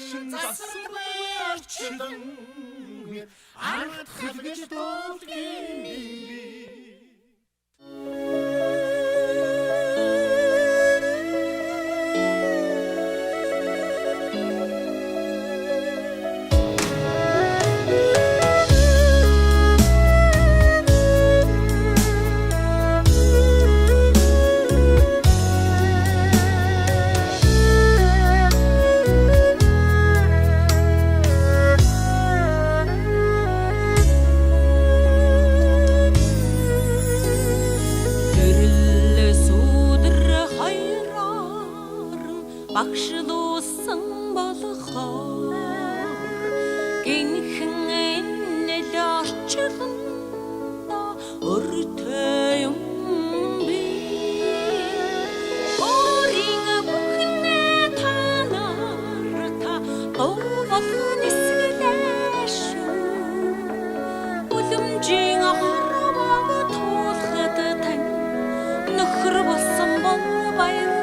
Ашин засалгүй орчлон аргадах гэж дуулгийн би. Багшлуусан болохоор гинхэн энэл орчлондоо өртөө юм би орин бүхнээ танаар та овхон эсгэлээш үлэмжийн хараваг туулахад тань нөхөр болсон бол баяр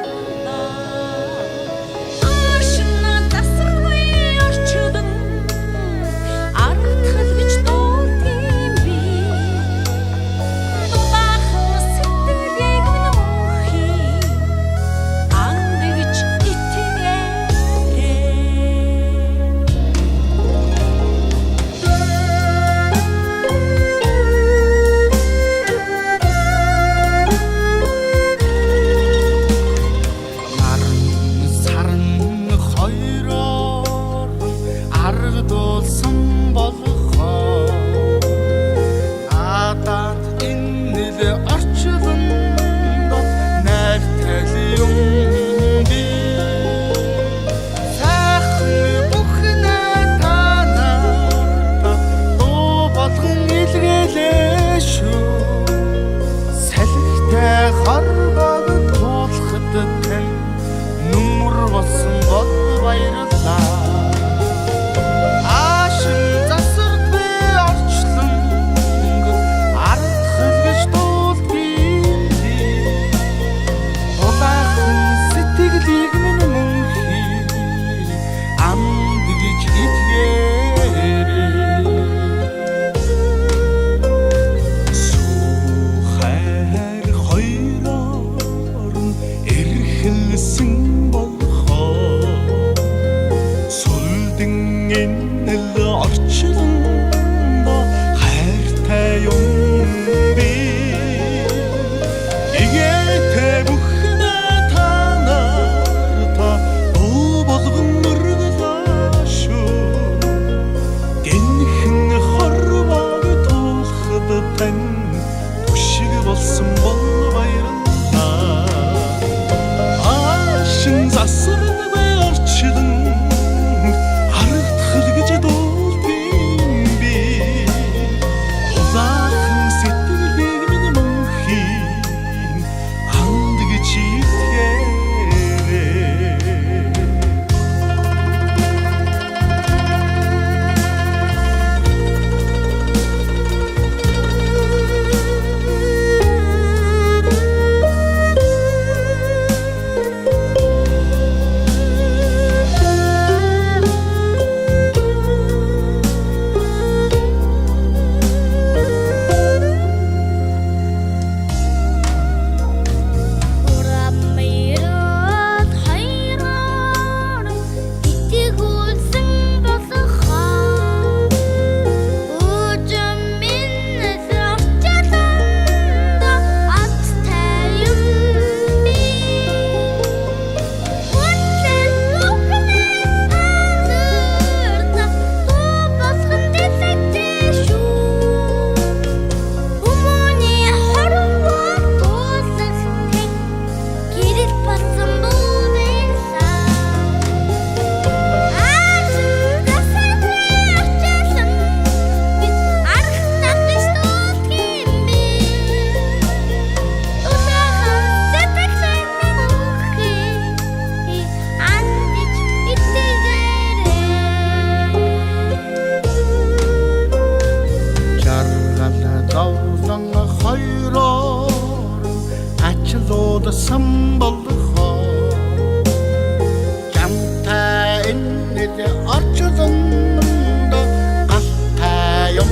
инэл орчлондоо галтай юм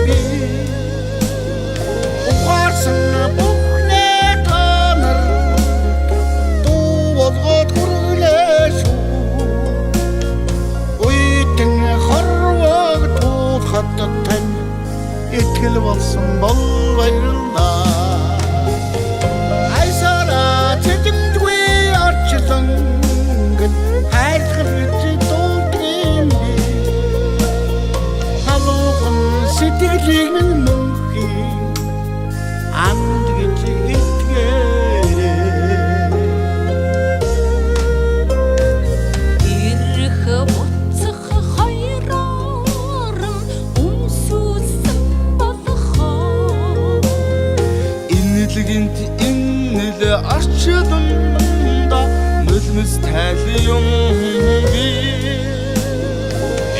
би ухаарсан бүхнээ танар дуу болгоод хүрлээ шүү уйтэн хорвог туухад тань итгэл болсон бол баярлалаа айсара тэдэмдгүй орчлон гэн хайрхал гэж дуулдгийн би халуухан сэтгэлийг минь мөнхийн анд гэж итгээрэй ирэх буцах хоёроор өмсүүлсэн болохоо инэлгэнт инэл орчлондоо нулимс тайл юм би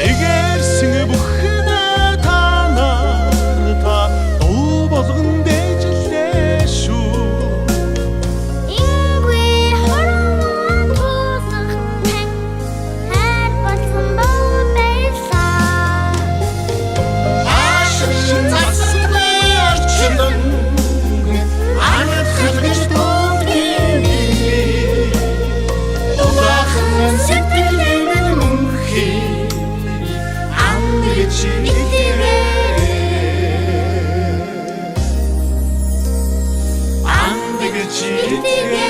эгэрсэн бүхнээ танаар та дуу болгон дэжлээ шүү Ингүй хорвоо туусах тань хайр болсон бол баярлаа Ашиг насны орчлон анх хэлж дуулдгийн би улаахан сэтгэлийн минь мөнхийн анд гэж итгээрэй анд гэж итгээрэй